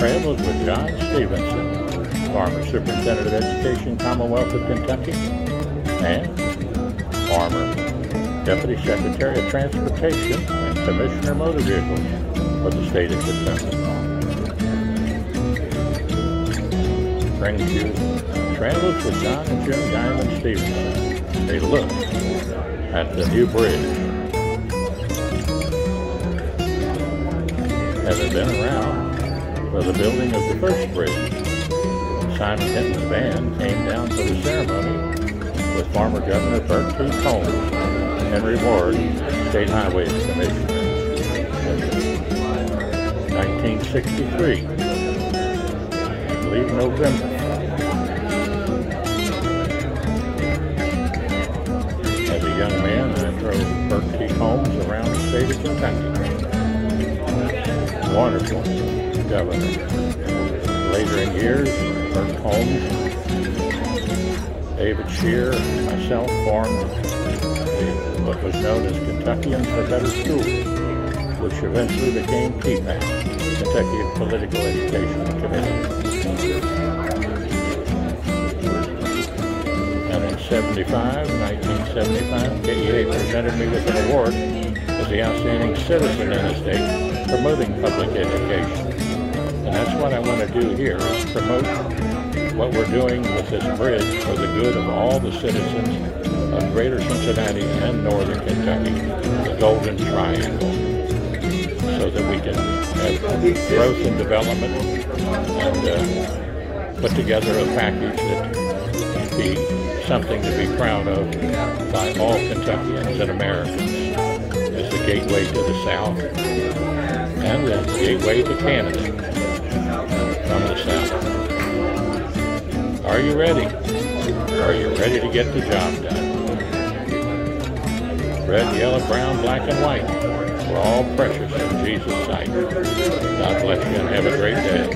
Traveled with John Stephenson, former Superintendent of Education, Commonwealth of Kentucky, and former Deputy Secretary of Transportation and Commissioner Motor Vehicles for the state of Kentucky. Brings you Travels with John and Jim Diamond Stephenson, a look at the new bridge. Having been around for the building of the first bridge, Simon Hinton's band came down for the ceremony with former Governor Bert T. Combs, Henry Ward, State Highways Commissioner, in 1963, I believe November. As a young man, I drove Bert T. Combs around the state of Kentucky. Wonderful governor. Later in years, Bert Combs, David Shear, and myself formed what was known as Kentuckians for Better Schools, which eventually became KPAC, Kentucky Political Education Committee. 1975, KEA presented me with an award as the Outstanding Citizen in the state promoting public education. And that's what I want to do here, is promote what we're doing with this bridge for the good of all the citizens of Greater Cincinnati and Northern Kentucky, the Golden Triangle, so that we can have growth and development and put together a package that be something to be proud of by all Kentuckians and Americans as the gateway to the South and the gateway to Canada from the South. Are you ready? Are you ready to get the job done? Red, yellow, brown, black, and white. We're all precious in Jesus' sight. God bless you and have a great day.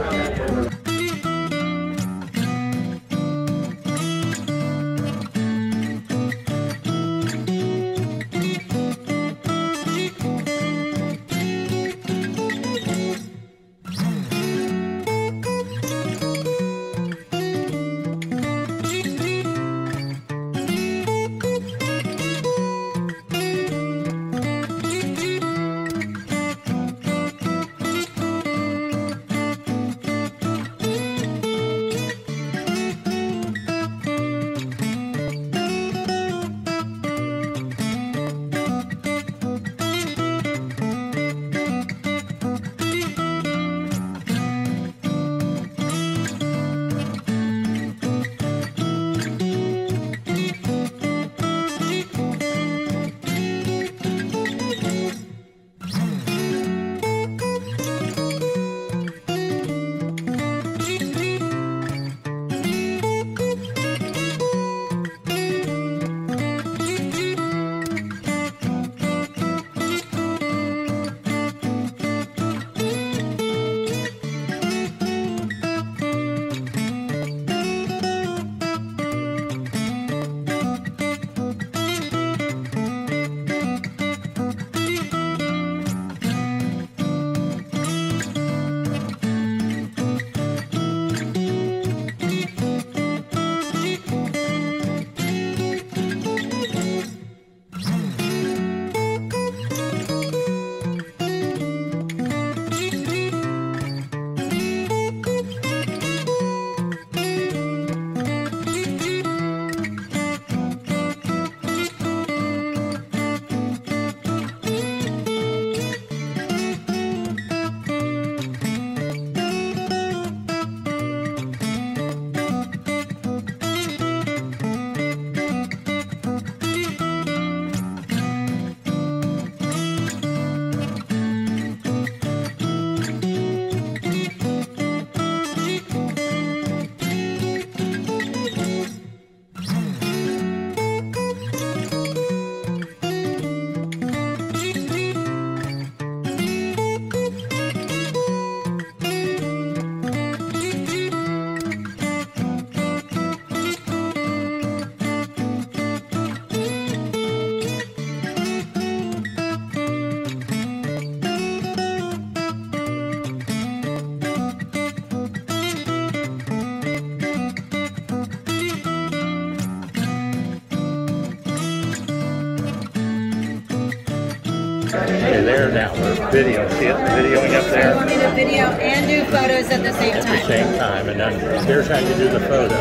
Okay, there now. We're video. See it? Videoing up there? You want me to video and do photos at the same time? At the same time. And then here's how you do the photo.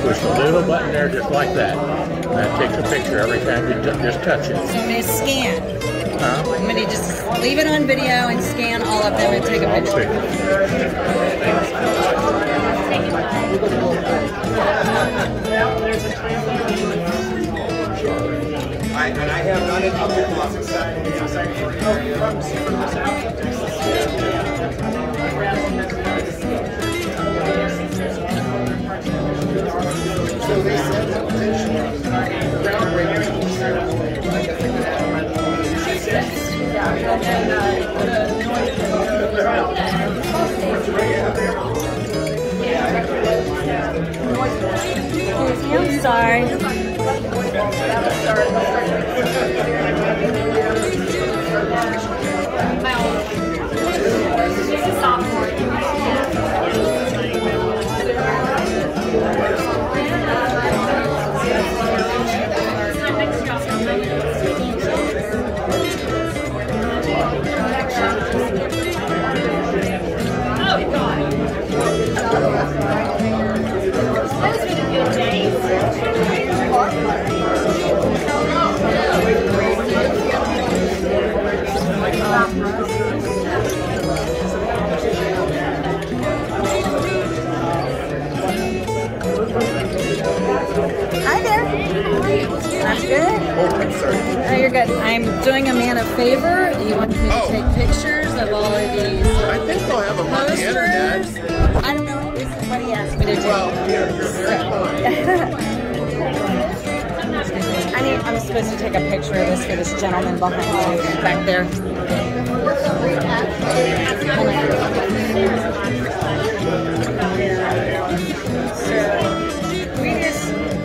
Push the little button there just like that. And that takes a picture every time you just touch it. So I'm going to scan. I'm going to just leave it on video and scan all of them and take a picture. And I have done it up in Los So they said that I'm sorry. She's a sophomore. I'm good. Oh, I'm sorry. Oh, you're good. I'm doing a man a favor. You want me to take pictures of all of these I think they'll have them on the internet. posters? I don't know. This is what he asked me to do. Well, you're very I'm supposed to take a picture of this for this gentleman behind me back there.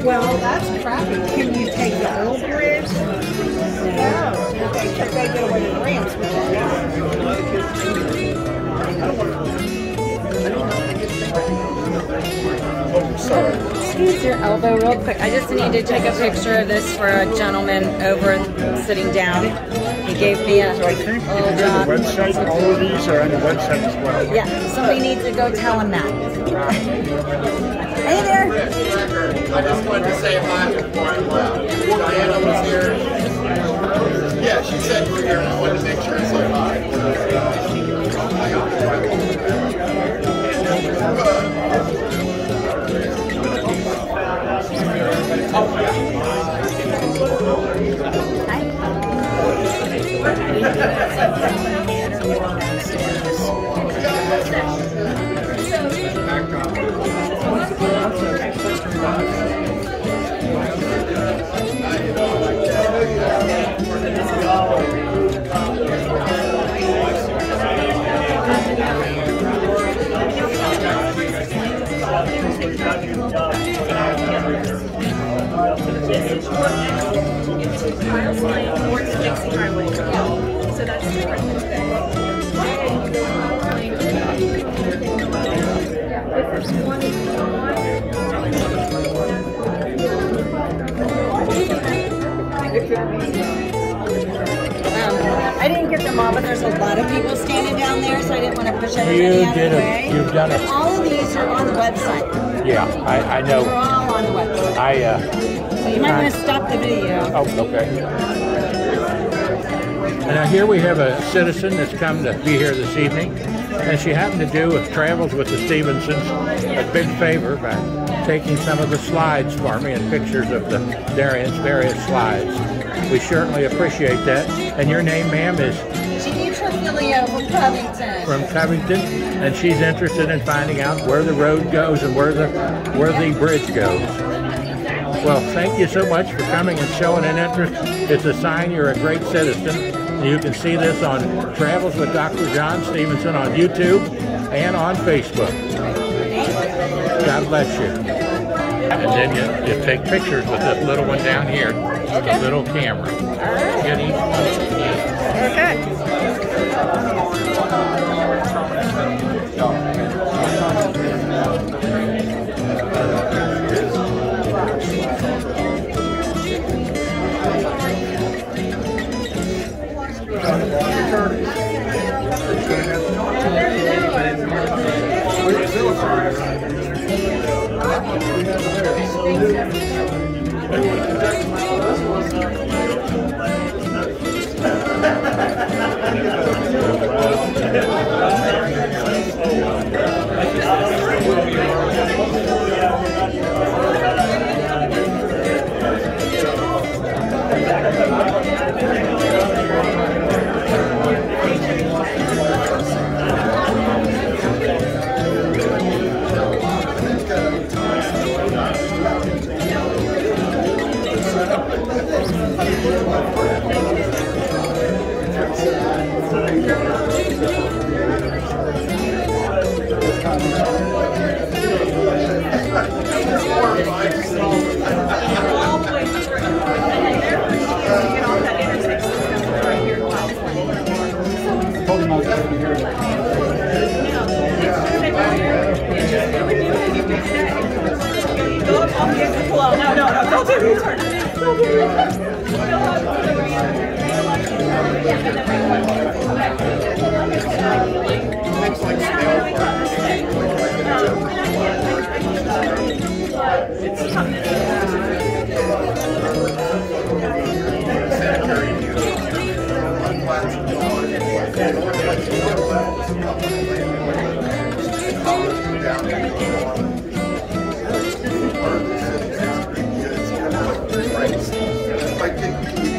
Well, that's crappy. Can you take the old bridge? No. Okay, because they get away with ramps, which is sorry. Squeeze your elbow real quick. I just need to take a picture of this for a gentleman over sitting down. He gave me a So I think little the job. website, all of these are on the website as well. Yeah, somebody needs to go tell him that. Hey there. I just wanted to say hi before I left. Diana was here. Yeah, she said you were here and I wanted to make sure I said hi. So that's different. I didn't get them all, but there's a lot of people standing down there, so I didn't want to push everybody out of the way. You've done it. All of these are on the website. Yeah, I know. They're all on the website. So you might want to stop the video. Oh, okay. And now here we have a citizen that's come to be here this evening, and she happened to do travels with the Stephensons a big favor by taking some of the slides for me and pictures of the various slides. We certainly appreciate that. And your name, ma'am, is? Jeannie Trujillo from Covington. From Covington, and she's interested in finding out where the road goes and where the bridge goes. Well, thank you so much for coming and showing an interest. It's a sign you're a great citizen. You can see this on Travels with Dr. John Stephenson on YouTube and on Facebook. God bless you. And then you take pictures with this little one down here, the little camera. Get each one of them.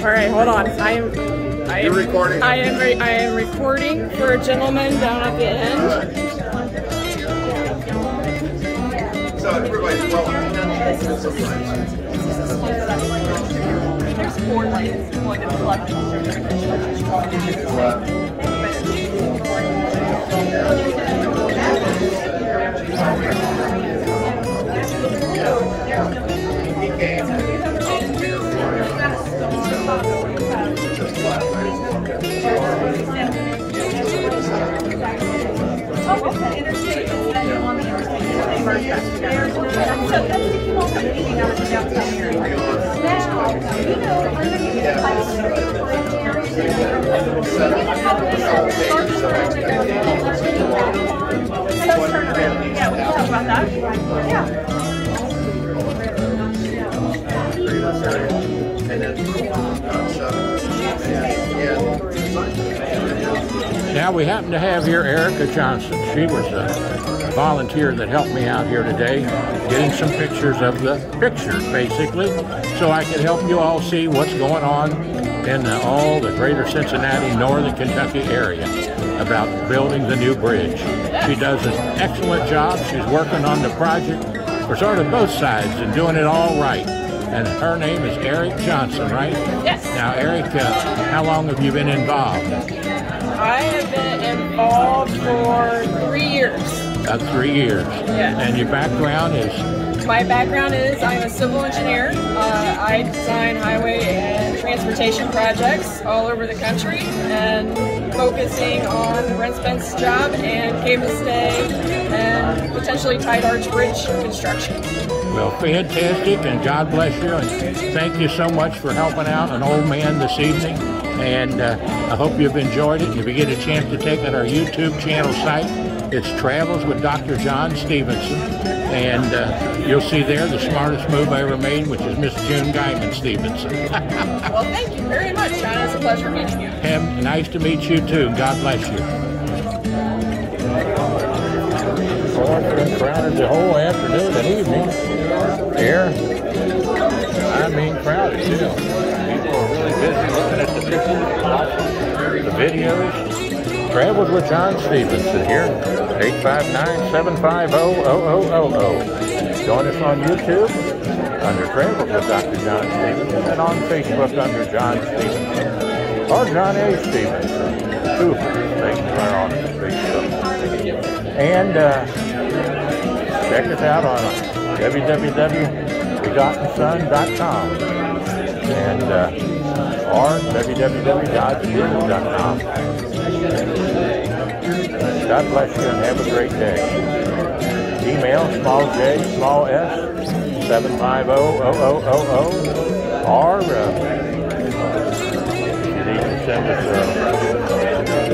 All right, hold on. You're recording? I am recording for a gentleman down at the end. So everybody's welcome. There's 4 lanes going to the left. Interstate on the interstate. Yeah, we'll talk about that. Yeah. Now we happen to have here Erica Johnson. She was a volunteer that helped me out here today, getting some pictures of the pictures, basically, so I could help you all see what's going on in all the greater Cincinnati, northern Kentucky area about building the new bridge. She does an excellent job. She's working on the project for sort of both sides and doing it all right. And her name is Eric Johnson, right? Yes. Now, Eric, how long have you been involved? I have been involved for 3 years. About 3 years. Yeah. And your background is? My background is I'm a civil engineer. I design highway and transportation projects all over the country, and focusing on the Rent Spence job and cable stay and potentially tight arch bridge construction. Well, fantastic, and God bless you, and thank you so much for helping out an old man this evening. And I hope you've enjoyed it. If you get a chance to take it, our YouTube channel site, it's Travels with Dr. John Stephenson. And you'll see there the smartest move I ever made, which is Miss June Guyman Stephenson. Well, thank you very much, John. It's a pleasure meeting you. Nice to meet you, too. God bless you. It's been crowded the whole afternoon and evening. Here, I mean crowded, too. People are really busy looking at the pictures, the videos. Travels with John Stephenson here, 859-750-0000. Join us on YouTube under Travels with Dr. John Stephenson, and on Facebook under John Stephenson or John A. Stephenson. Two things are on Facebook. And check us out on www.begottenson.com and or www.godspirit.com. God bless you and have a great day. Email small j, small s, 750-0000, or if you need to send us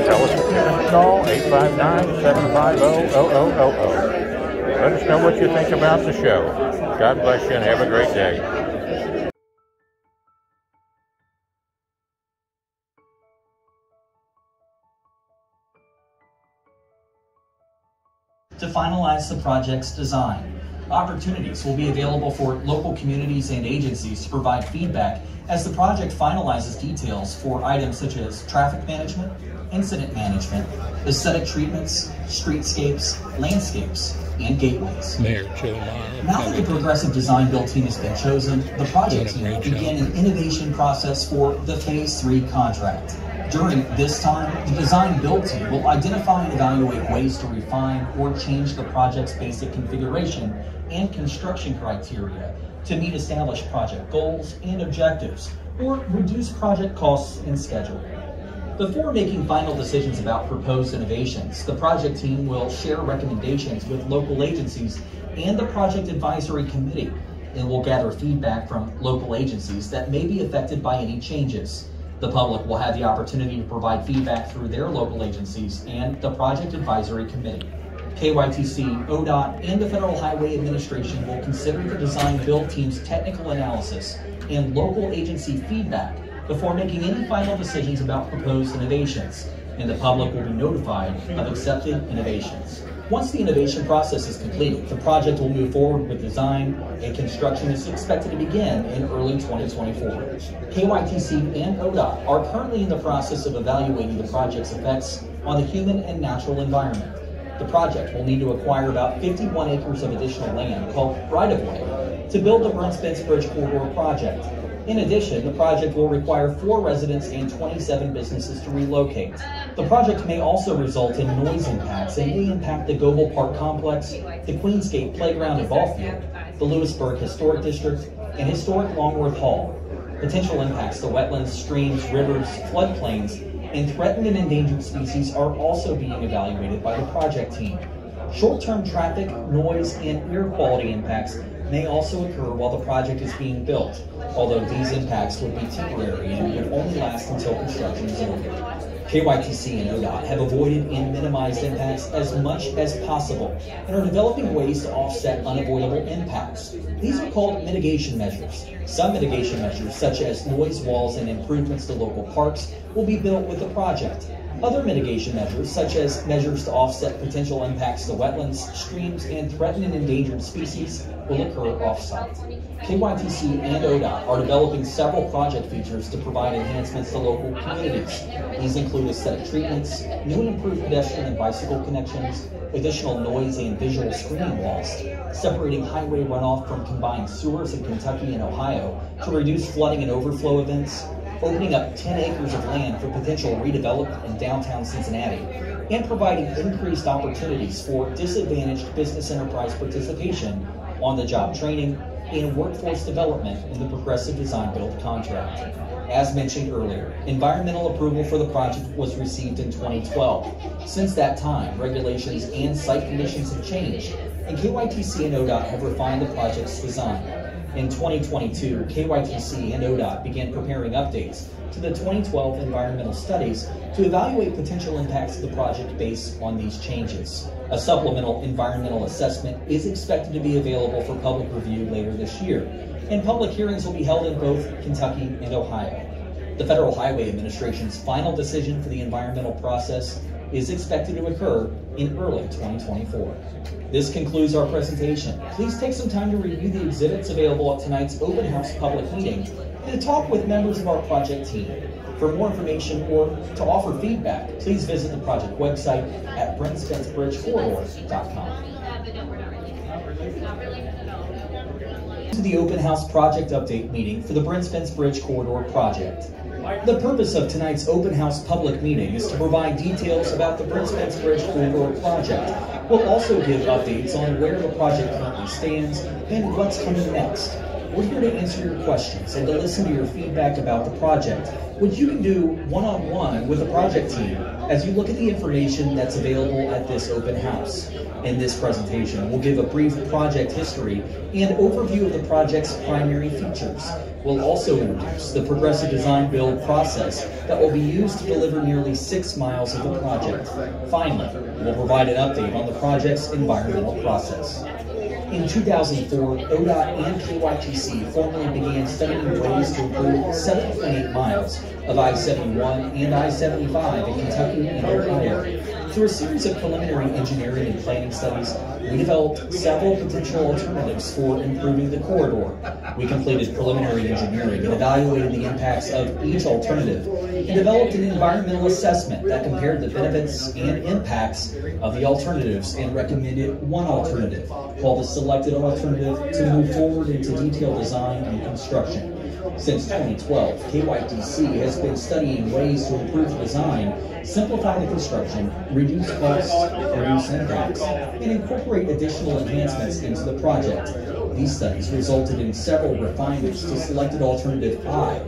tell us what you install, 859-750-0000. Let us know what you think about the show. God bless you and have a great day. To finalize the project's design, opportunities will be available for local communities and agencies to provide feedback as the project finalizes details for items such as traffic management, incident management, aesthetic treatments, streetscapes, landscapes, and gateways. Now that the Progressive Design Build team has been chosen, the project team will begin an innovation process for the Phase 3 contract. During this time, the Design Build team will identify and evaluate ways to refine or change the project's basic configuration and construction criteria to meet established project goals and objectives, or reduce project costs and schedule. Before making final decisions about proposed innovations, the project team will share recommendations with local agencies and the Project Advisory Committee, and will gather feedback from local agencies that may be affected by any changes. The public will have the opportunity to provide feedback through their local agencies and the Project Advisory Committee. KYTC, ODOT, and the Federal Highway Administration will consider the Design Build team's technical analysis and local agency feedback before making any final decisions about proposed innovations, and the public will be notified of accepted innovations. Once the innovation process is completed, the project will move forward with design, and construction is expected to begin in early 2024. KYTC and ODOT are currently in the process of evaluating the project's effects on the human and natural environment. The project will need to acquire about 51 acres of additional land called right-of-way to build the Brent Spence Bridge Corridor project. In addition, the project will require 4 residents and 27 businesses to relocate. The project may also result in noise impacts and may impact the Goble Park Complex, the Queensgate Playground and Ball Field, the Lewisburg Historic District, and historic Longworth Hall. Potential impacts to wetlands, streams, rivers, floodplains, and threatened and endangered species are also being evaluated by the project team. Short-term traffic, noise, and air quality impacts may also occur while the project is being built, although these impacts would be temporary and would only last until construction is over. KYTC and ODOT have avoided and minimized impacts as much as possible and are developing ways to offset unavoidable impacts. These are called mitigation measures. Some mitigation measures, such as noise walls and improvements to local parks, will be built with the project. Other mitigation measures, such as measures to offset potential impacts to wetlands, streams, and threatened and endangered species, will occur off-site. KYTC and ODOT are developing several project features to provide enhancements to local communities. These include aesthetic treatments, new and improved pedestrian and bicycle connections, additional noise and visual screening walls, separating highway runoff from combined sewers in Kentucky and Ohio to reduce flooding and overflow events, opening up 10 acres of land for potential redevelopment in downtown Cincinnati, and providing increased opportunities for disadvantaged business enterprise participation on the job training and workforce development in the Progressive Design Build contract. As mentioned earlier, environmental approval for the project was received in 2012. Since that time, regulations and site conditions have changed, and KYTC and ODOT have refined the project's design. In 2022, KYTC and ODOT began preparing updates to the 2012 environmental studies to evaluate potential impacts of the project based on these changes. A supplemental environmental assessment is expected to be available for public review later this year, and public hearings will be held in both Kentucky and Ohio. The Federal Highway Administration's final decision for the environmental process is expected to occur in early 2024. This concludes our presentation. Please take some time to review the exhibits available at tonight's open house public meeting and to talk with members of our project team. For more information or to offer feedback, please visit the project website at BrentSpenceBridgeCorridor.com. To the open house project update meeting for the Brent Spence Bridge Corridor project. The purpose of tonight's open house public meeting is to provide details about the Brent Spence Bridge Corridor project. We'll also give updates on where the project currently stands and what's coming next. We're here to answer your questions and to listen to your feedback about the project, which you can do one-on-one with the project team as you look at the information that's available at this open house. In this presentation, we'll give a brief project history and overview of the project's primary features. We'll also introduce the progressive design build process that will be used to deliver nearly 6 miles of the project. Finally, we'll provide an update on the project's environmental process. In 2004, ODOT and KYTC formally began studying ways to improve 7.8 miles of I-71 and I-75 in Kentucky and Ohio. Through a series of preliminary engineering and planning studies, we developed several potential alternatives for improving the corridor. We completed preliminary engineering and evaluated the impacts of each alternative and developed an environmental assessment that compared the benefits and impacts of the alternatives and recommended one alternative, called the selected alternative, to move forward into detailed design and construction. Since 2012, KYTC has been studying ways to improve the design, simplify the construction, reduce costs, reduce impacts, and incorporate additional enhancements into the project. These studies resulted in several refinements to selected alternative I,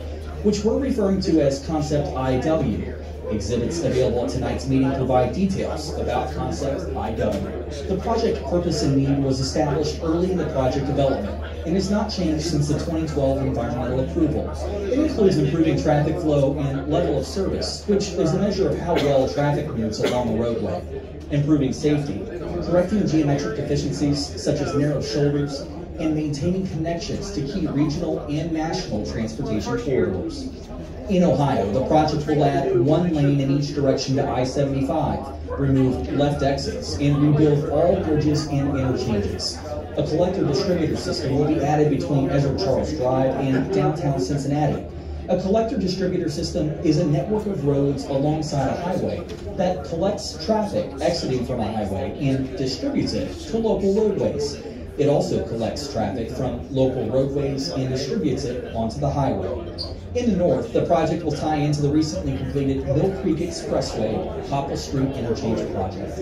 which we're referring to as Concept IW. Exhibits available at tonight's meeting provide details about Concept IW. The project purpose and need was established early in the project development and has not changed since the 2012 environmental approval. It includes improving traffic flow and level of service, which is a measure of how well traffic moves along the roadway, improving safety, correcting geometric deficiencies such as narrow shoulders, and maintaining connections to key regional and national transportation corridors. In Ohio, the project will add 1 lane in each direction to I-75, remove left exits, and rebuild all bridges and interchanges. A collector-distributor system will be added between Ezra Charles Drive and downtown Cincinnati. A collector-distributor system is a network of roads alongside a highway that collects traffic exiting from a highway and distributes it to local roadways. It also collects traffic from local roadways and distributes it onto the highway. In the north, the project will tie into the recently completed Mill Creek Expressway Popple Street Interchange project.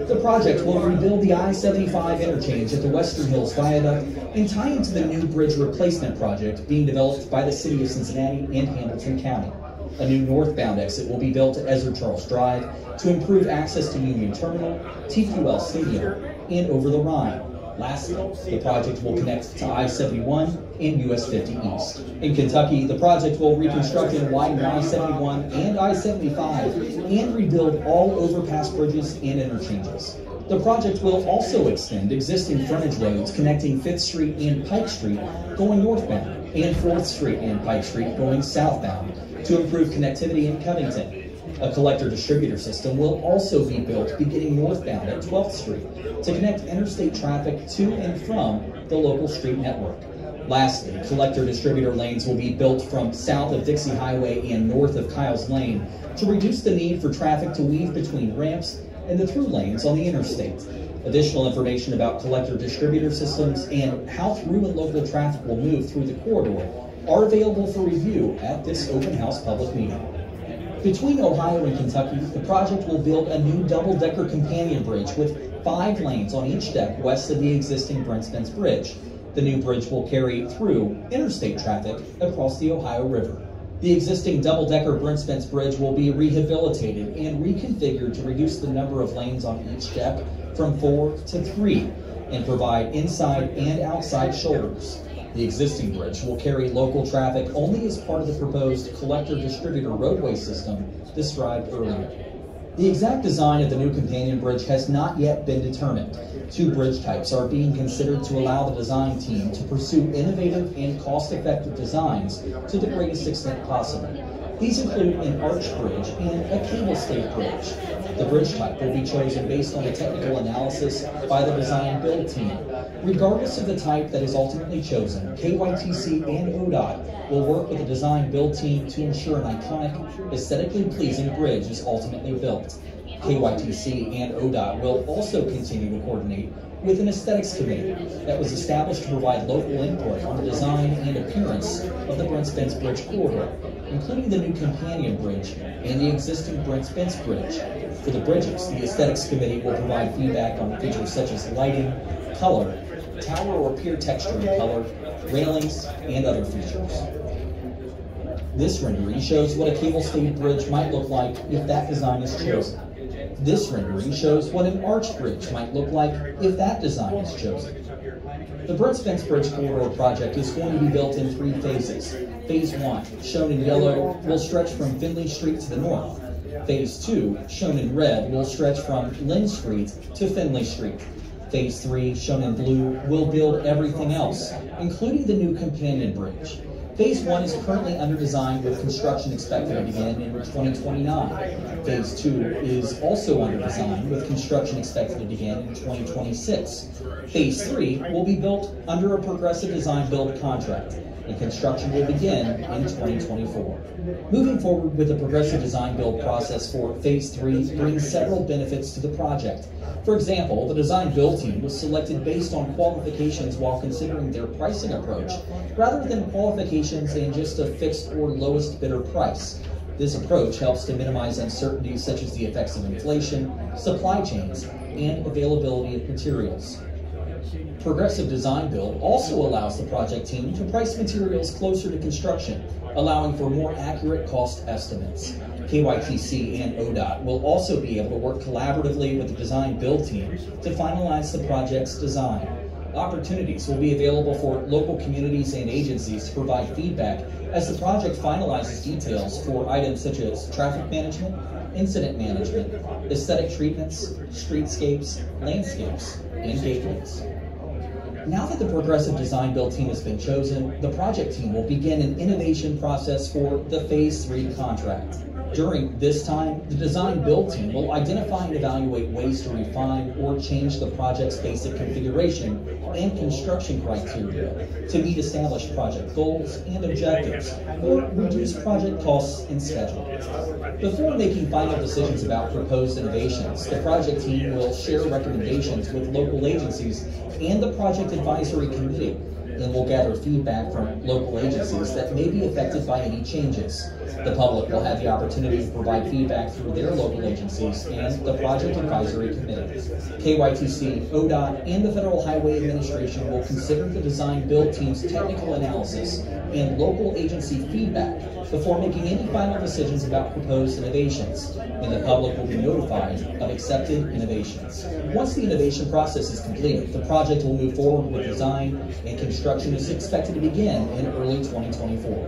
The project will rebuild the I-75 interchange at the Western Hills Viaduct and tie into the new bridge replacement project being developed by the City of Cincinnati and Hamilton County. A new northbound exit will be built at Ezra Charles Drive to improve access to Union Terminal, TQL Stadium, and over the Rhine. Lastly, the project will connect to I-71 and US 50 East. In Kentucky, the project will reconstruct and widen I-71 and I-75 and rebuild all overpass bridges and interchanges. The project will also extend existing frontage roads connecting 5th Street and Pike Street going northbound and 4th Street and Pike Street going southbound to improve connectivity in Covington. A collector-distributor system will also be built beginning northbound at 12th Street to connect interstate traffic to and from the local street network. Lastly, collector-distributor lanes will be built from south of Dixie Highway and north of Kyles Lane to reduce the need for traffic to weave between ramps and the through lanes on the interstate. Additional information about collector-distributor systems and how through and local traffic will move through the corridor are available for review at this open house public meeting. Between Ohio and Kentucky, the project will build a new double-decker companion bridge with 5 lanes on each deck west of the existing Brent Spence Bridge. The new bridge will carry through interstate traffic across the Ohio River. The existing double-decker Brent Spence Bridge will be rehabilitated and reconfigured to reduce the number of lanes on each deck from 4 to 3 and provide inside and outside shoulders. The existing bridge will carry local traffic only as part of the proposed collector-distributor roadway system described earlier. The exact design of the new companion bridge has not yet been determined. 2 bridge types are being considered to allow the design team to pursue innovative and cost-effective designs to the greatest extent possible. These include an arch bridge and a cable-stayed bridge. The bridge type will be chosen based on a technical analysis by the design build team. Regardless of the type that is ultimately chosen, KYTC and ODOT will work with the design build team to ensure an iconic, aesthetically pleasing bridge is ultimately built. KYTC and ODOT will also continue to coordinate with an aesthetics committee that was established to provide local input on the design and appearance of the Brent Spence Bridge corridor, including the new companion bridge and the existing Brent Spence Bridge. For the bridges, the aesthetics committee will provide feedback on features such as lighting, color, tower or pier texture and color, railings, and other features. This rendering shows what a cable-stayed bridge might look like if that design is chosen. This rendering shows what an arch bridge might look like if that design is chosen. The Brent Spence Bridge Corridor project is going to be built in 3 phases. Phase 1, shown in yellow, will stretch from Finley Street to the north. Phase 2, shown in red, will stretch from Lynn Street to Finley Street. Phase 3, shown in blue, will build everything else, including the new companion bridge. Phase 1 is currently under design with construction expected to begin in 2029. Phase 2 is also under design with construction expected to begin in 2026. Phase 3 will be built under a progressive design build contract, and construction will begin in 2024. Moving forward with the progressive design build process for Phase 3 brings several benefits to the project. For example, the design build team was selected based on qualifications while considering their pricing approach, rather than qualifications and just a fixed or lowest bidder price. This approach helps to minimize uncertainties such as the effects of inflation, supply chains, and availability of materials. Progressive design build also allows the project team to price materials closer to construction, allowing for more accurate cost estimates. KYTC and ODOT will also be able to work collaboratively with the design build team to finalize the project's design. Opportunities will be available for local communities and agencies to provide feedback as the project finalizes details for items such as traffic management, incident management, aesthetic treatments, streetscapes, landscapes, and gateways. Now that the Progressive Design Build team has been chosen, the project team will begin an innovation process for the Phase 3 contract. During this time, the Design Build team will identify and evaluate ways to refine or change the project's basic configuration and construction criteria to meet established project goals and objectives, or reduce project costs and schedule. Before making final decisions about proposed innovations, the project team will share recommendations with local agencies and the Project Advisory Committee, and will gather feedback from local agencies that may be affected by any changes. The public will have the opportunity to provide feedback through their local agencies and the Project Advisory Committee. KYTC, ODOT, and the Federal Highway Administration will consider the Design Build team's technical analysis and local agency feedback before making any final decisions about proposed innovations, and the public will be notified of accepted innovations. Once the innovation process is completed, the project will move forward with design, and construction is expected to begin in early 2024.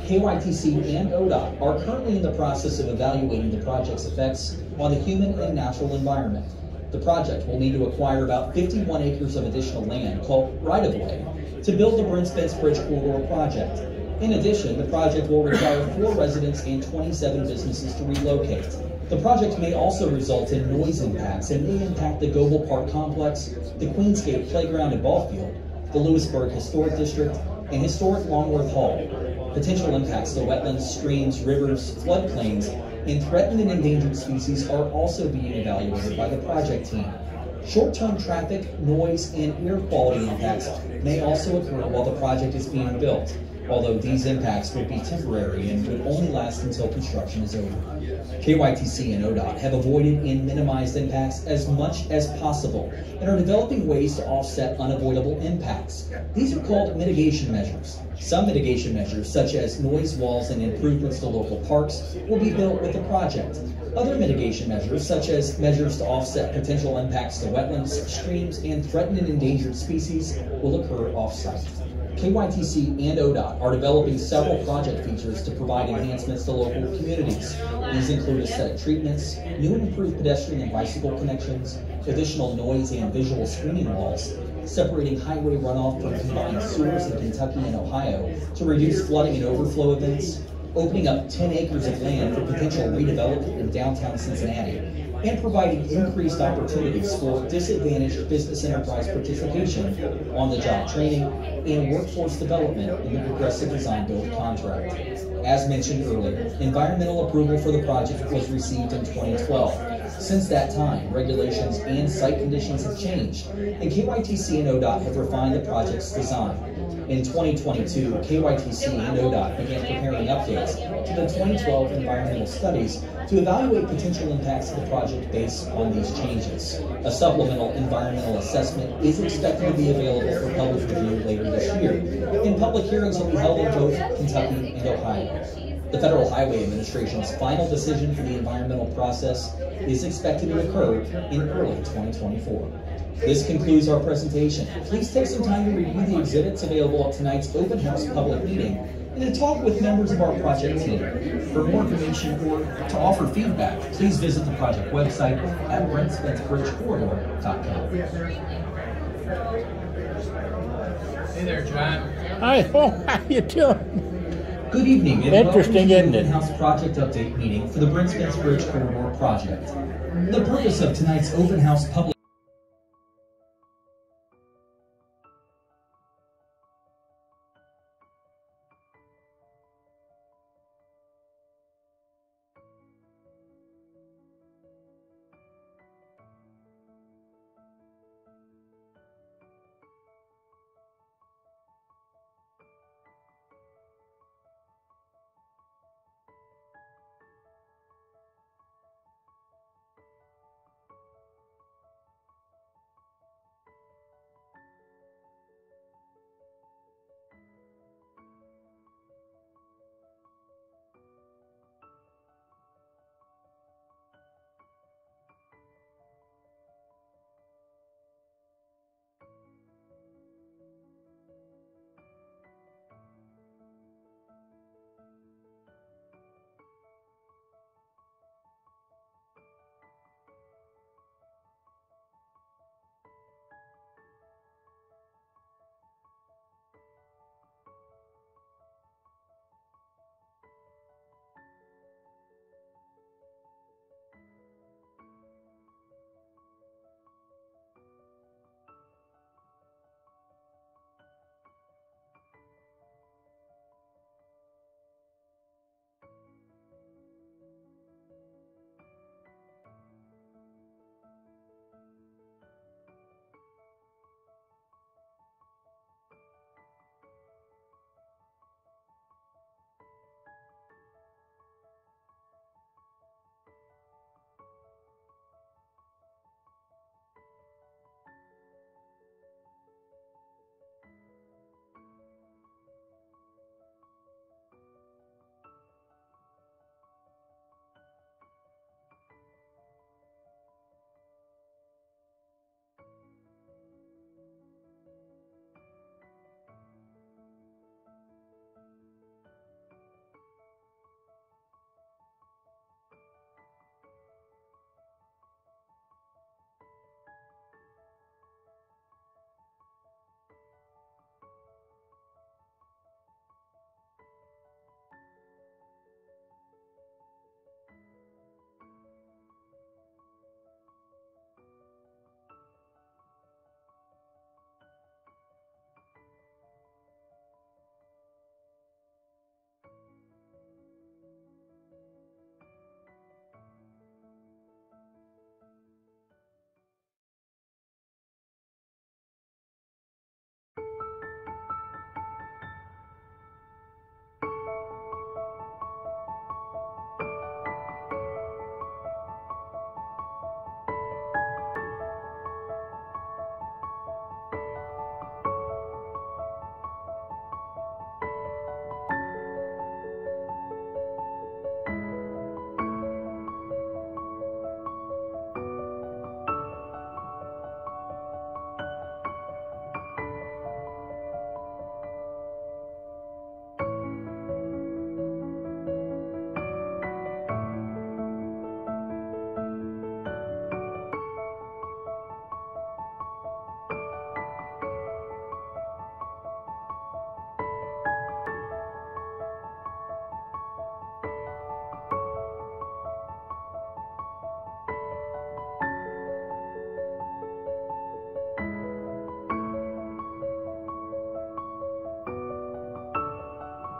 KYTC and ODOT are currently in the process of evaluating the project's effects on the human and natural environment. The project will need to acquire about 51 acres of additional land called right-of-way to build the Brent-Spence Bridge Corridor project. In addition, the project will require 4 residents and 27 businesses to relocate. The project may also result in noise impacts and may impact the Goble Park Complex, the Queensgate Playground and Ball Field, the Lewisburg Historic District, and historic Longworth Hall. Potential impacts to wetlands, streams, rivers, floodplains, and threatened and endangered species are also being evaluated by the project team. Short-term traffic, noise, and air quality impacts may also occur while the project is being built, although these impacts would be temporary and would only last until construction is over. KYTC and ODOT have avoided and minimized impacts as much as possible and are developing ways to offset unavoidable impacts. These are called mitigation measures. Some mitigation measures, such as noise walls and improvements to local parks, will be built with the project. Other mitigation measures, such as measures to offset potential impacts to wetlands, streams, and threatened and endangered species, will occur off-site. KYTC and ODOT are developing several project features to provide enhancements to local communities. These include aesthetic treatments, new and improved pedestrian and bicycle connections, additional noise and visual screening walls, separating highway runoff from combined sewers in Kentucky and Ohio to reduce flooding and overflow events, opening up 10 acres of land for potential redevelopment in downtown Cincinnati, and providing increased opportunities for disadvantaged business enterprise participation, on-the-job training, and workforce development in the Progressive Design Build contract. As mentioned earlier, environmental approval for the project was received in 2012. Since that time, regulations and site conditions have changed, and KYTC and ODOT have refined the project's design. In 2022, KYTC and ODOT began preparing updates to the 2012 environmental studies to evaluate potential impacts of the project based on these changes. A supplemental environmental assessment is expected to be available for public review later this year, and public hearings will be held in both Kentucky and Ohio. The Federal Highway Administration's final decision for the environmental process is expected to occur in early 2024. This concludes our presentation. Please take some time to review the exhibits available at tonight's open house public meeting and to talk with members of our project team. For more information or to offer feedback, please visit the project website at BrentSpenceBridgeCorridor.com. Hey there, John. Hi, how you doing? Good evening. And Interesting, welcome to isn't the it? Open House Project Update meeting for the Brent-Spence Bridge Corridor project. The purpose of tonight's open house public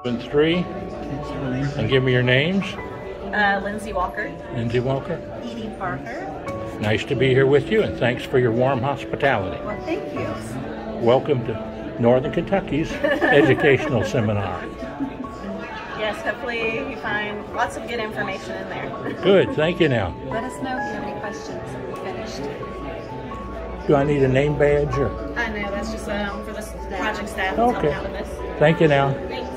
And 3. And give me your names. Lindsay Walker. Lindsay Walker. Edie Parker. Nice to be here with you, and thanks for your warm hospitality. Well, thank you. Welcome to Northern Kentucky's educational seminar. Yes, hopefully you find lots of good information in there. Good, thank you now. Let us know if you have any questions. We're finished. Do I need a name badge or? I know, that's just for the project staff that's Okay. helping out with this. Thank you now. Thanks.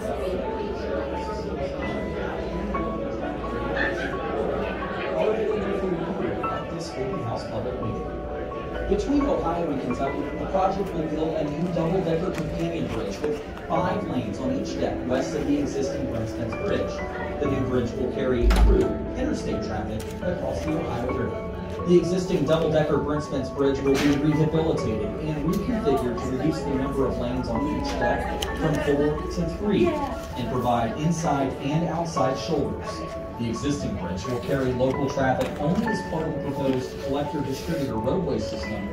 Between Ohio and Kentucky, the project will build a new double-decker companion bridge with 5 lanes on each deck west of the existing Brimstone Bridge. The new bridge will carry through interstate traffic across the Ohio River. The existing double-decker Brimstone Bridge will be rehabilitated and reconfigured to reduce the number of lanes on each deck from 4 to 3 and provide inside and outside shoulders. The existing bridge will carry local traffic only as part of the proposed collector-distributor roadway system.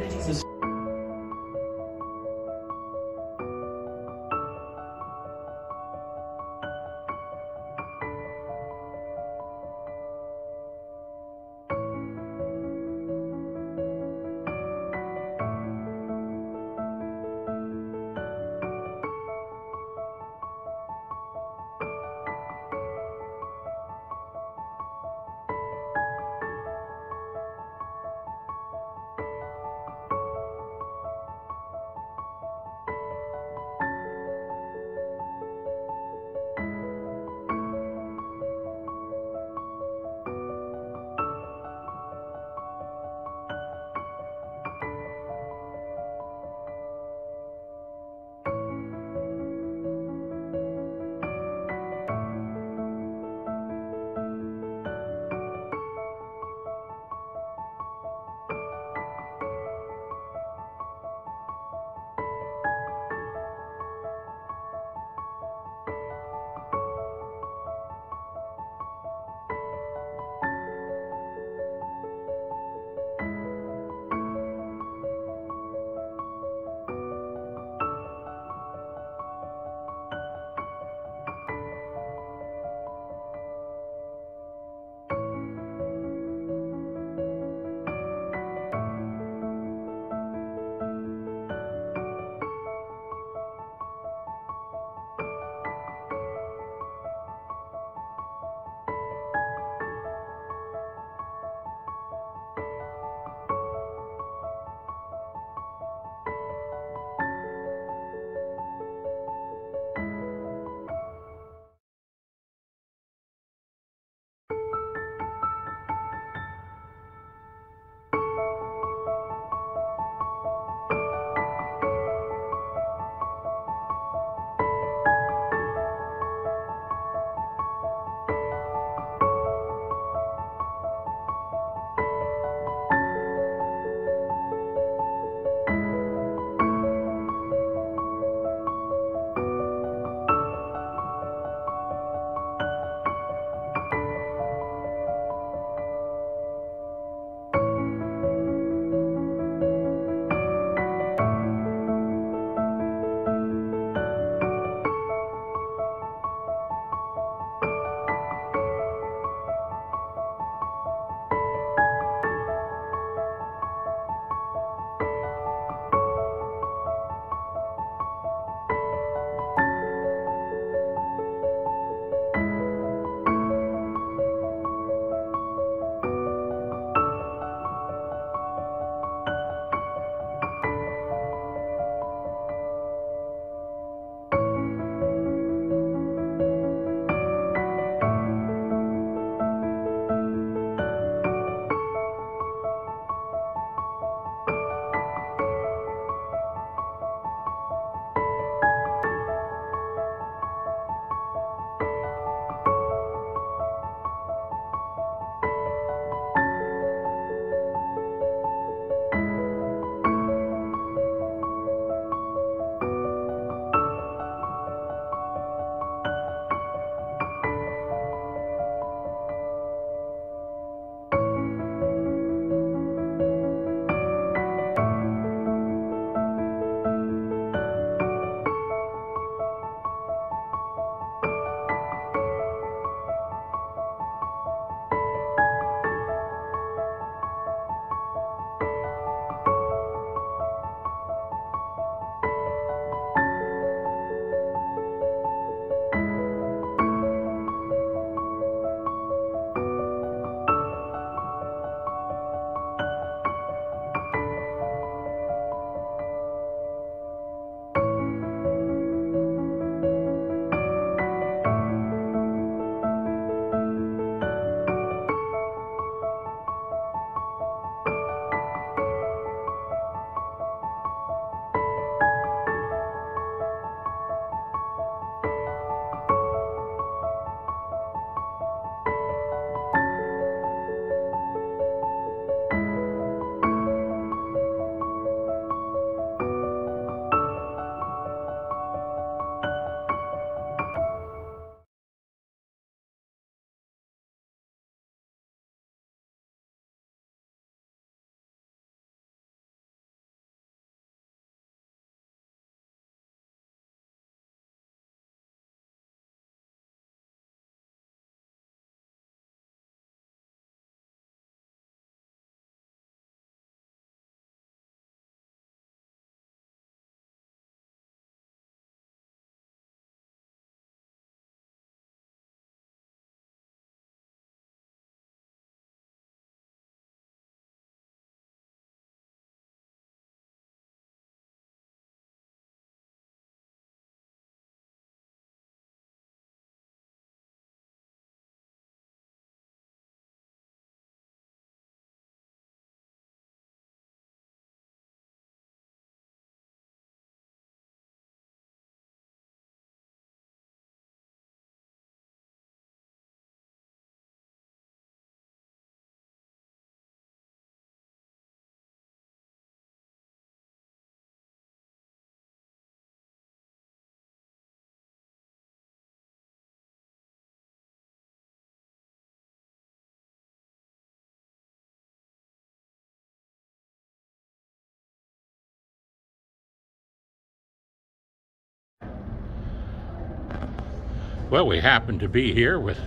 Well, we happen to be here with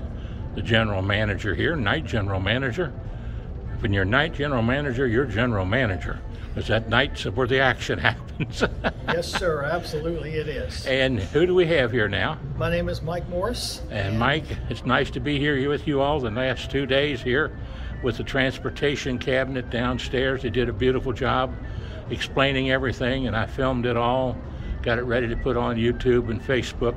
the general manager here, night general manager. When you're night general manager, you're general manager. Because that night's where the action happens. Yes, sir. Absolutely, it is. And who do we have here now? My name is Mike Morris. And Mike, it's nice to be here with you all the last 2 days here with the transportation cabinet downstairs. They did a beautiful job explaining everything, and I filmed it all, got it ready to put on YouTube and Facebook.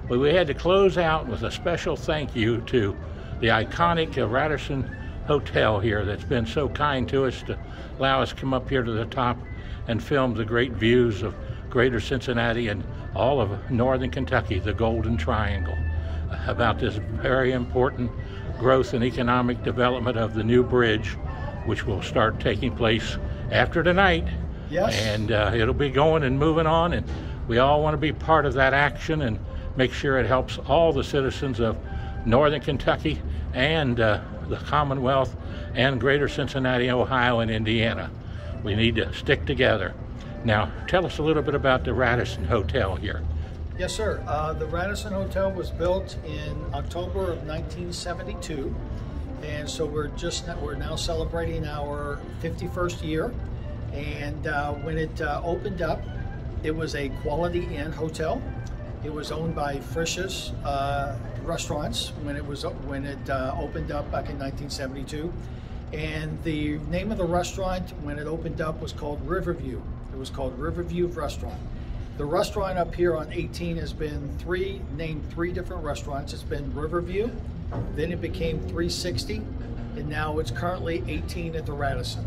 But we had to close out with a special thank you to the iconic Radisson Hotel here that's been so kind to us to allow us to come up here to the top and film the great views of greater Cincinnati and all of northern Kentucky, the Golden Triangle, about this very important growth and economic development of the new bridge, which will start taking place after tonight. Yes. And it'll be going and moving on, and we all want to be part of that action and make sure it helps all the citizens of northern Kentucky and the Commonwealth and greater Cincinnati, Ohio, and Indiana. We need to stick together. Now, tell us a little bit about the Radisson Hotel here. Yes, sir. The Radisson Hotel was built in October of 1972, and so we're now celebrating our 51st year. And when it opened up, it was a Quality Inn hotel. It was owned by Frisch's Restaurants when it opened up back in 1972. And the name of the restaurant when it opened up was called Riverview. It was called Riverview Restaurant. The restaurant up here on 18 has been named three different restaurants. It's been Riverview, then it became 360, and now it's currently 18 at the Radisson.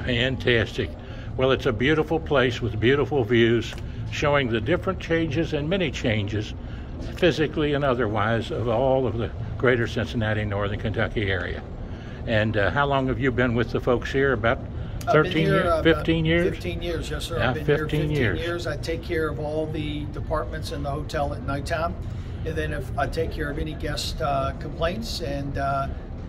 Fantastic. Well, it's a beautiful place with beautiful views, showing the different changes and many changes, physically and otherwise, of all of the greater Cincinnati, northern Kentucky area. And how long have you been with the folks here? About 13 years? 15 years? 15 years, yes, sir. Yeah, I've been here 15 years. I take care of all the departments in the hotel at nighttime. And then if I take care of any guest complaints and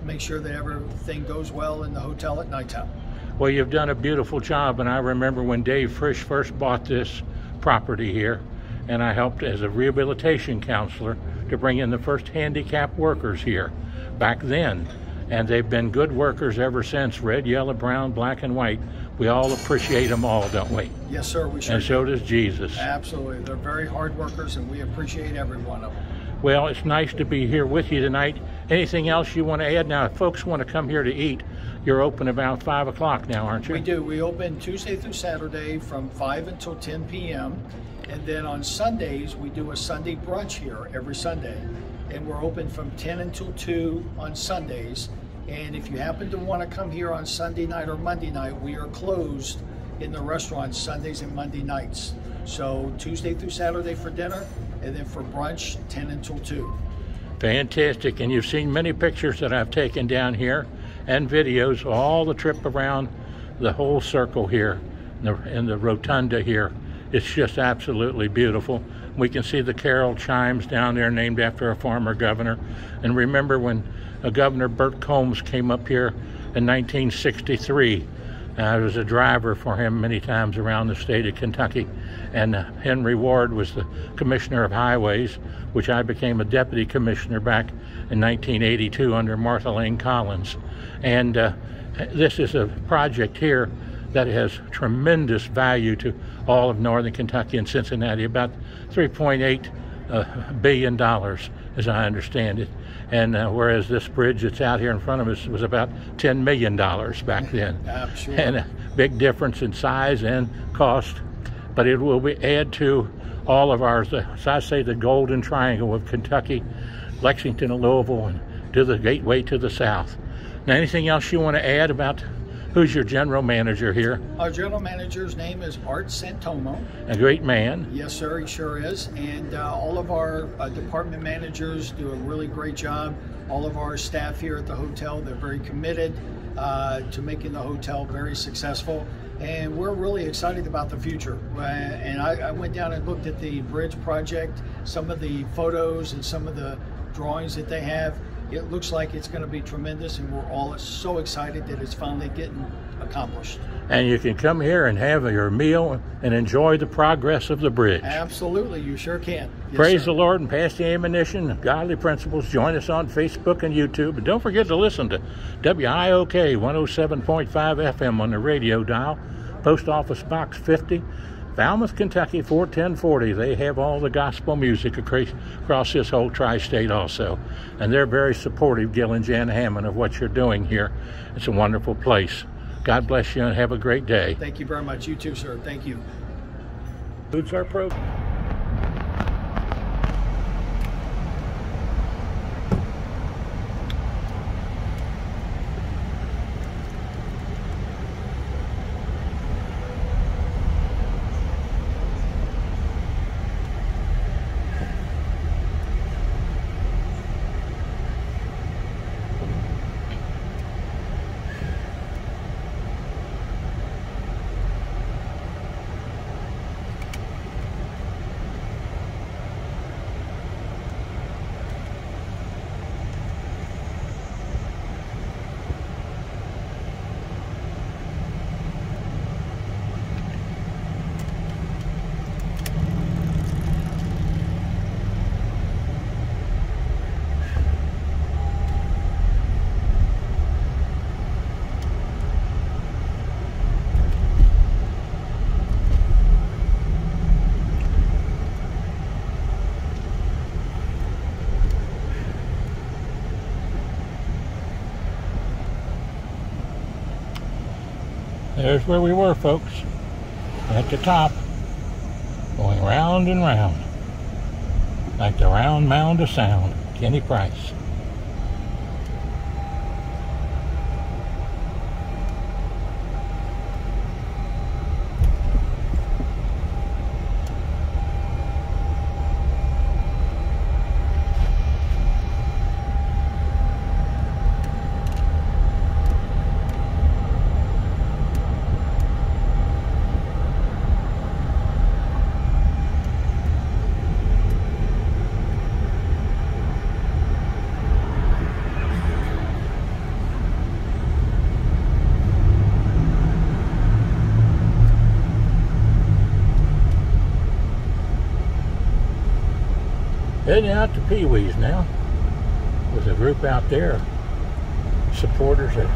make sure that everything goes well in the hotel at nighttime. Well, you've done a beautiful job, and I remember when Dave Frisch first bought this property here, and I helped as a rehabilitation counselor to bring in the first handicapped workers here back then. And they've been good workers ever since, red, yellow, brown, black, and white. We all appreciate them all, don't we? Yes, sir, we sure And so does Jesus. Absolutely. They're very hard workers, and we appreciate every one of them. Well, it's nice to be here with you tonight. Anything else you want to add? Now, if folks want to come here to eat, you're open about 5 o'clock now, aren't you? We do. We open Tuesday through Saturday from 5 until 10 p.m. And then on Sundays, we do a Sunday brunch here every Sunday. And we're open from 10 until 2 on Sundays. And if you happen to want to come here on Sunday night or Monday night, we are closed in the restaurant Sundays and Monday nights. So Tuesday through Saturday for dinner, and then for brunch, 10 until 2. Fantastic. And you've seen many pictures that I've taken down here and videos, all the trip around the whole circle here in the rotunda here. It's just absolutely beautiful. We can see the carol chimes down there named after a former governor. And remember when Governor Burt Combs came up here in 1963. I was a driver for him many times around the state of Kentucky. And Henry Ward was the Commissioner of Highways, which I became a Deputy Commissioner back in 1982 under Martha Lane Collins. And this is a project here that has tremendous value to all of northern Kentucky and Cincinnati, about $3.8 billion, as I understand it. And whereas this bridge that's out here in front of us was about $10 million back then. Absolutely. And a big difference in size and cost. But it will add to all of ours, as I say, the Golden Triangle of Kentucky, Lexington, and Louisville, and to the gateway to the south. Now, anything else you want to add about who's your general manager here? Our general manager's name is Art Santomo. A great man. Yes, sir, he sure is. And all of our department managers do a really great job. All of our staff here at the hotel, they're very committed to making the hotel very successful. And we're really excited about the future. And I went down and looked at the bridge project, some of the photos and some of the drawings that they have. it looks like it's going to be tremendous, and we're all so excited that it's finally getting accomplished. And you can come here and have your meal and enjoy the progress of the bridge. Absolutely, you sure can. Yes, Praise sir. the Lord and pass the ammunition of godly principles. Join us on Facebook and YouTube. And don't forget to listen to WIOK 107.5 FM on the radio dial. Post Office Box 50, Falmouth, Kentucky 41040. They have all the gospel music across this whole tri-state also. And they're very supportive, Gil and Jan Hammond, of what you're doing here. It's a wonderful place. God bless you and have a great day. Thank you very much. You too, sir. Thank you. Concludes our program. There's where we were, folks, at the top, going round and round, like the round mound of sound. Kenny Price. Heading out to Pee Wee's now with a group out there, supporters of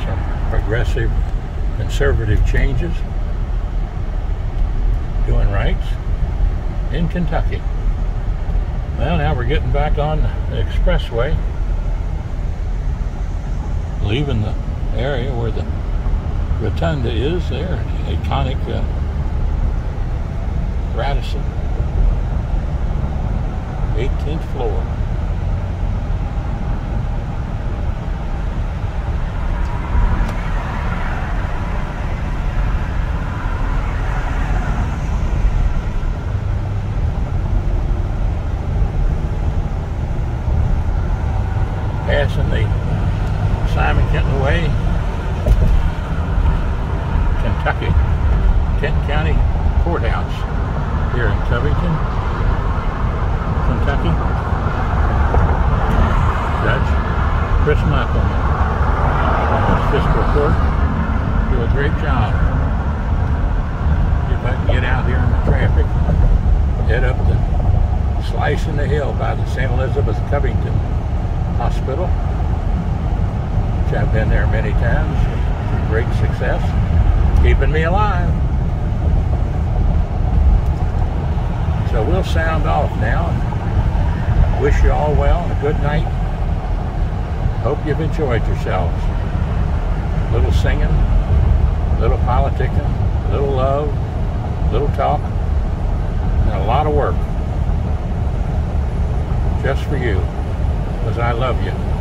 some progressive, conservative changes, doing rights in Kentucky. Well, now we're getting back on the expressway, leaving the area where the rotunda is there, the iconic Radisson. 18th floor. Passing the Simon Kenton Way, Kentucky, Kent County Courthouse here in Covington, Kentucky. Judge Chris Michael on his fiscal court do a great job. If I can get out here in the traffic, head up the slice in the hill by the St. Elizabeth Covington Hospital, which I've been there many times with great success, keeping me alive. So we'll sound off now. Wish you all well and a good night. Hope you've enjoyed yourselves. A little singing, a little politicking, a little love, a little talk, and a lot of work. Just for you, because I love you.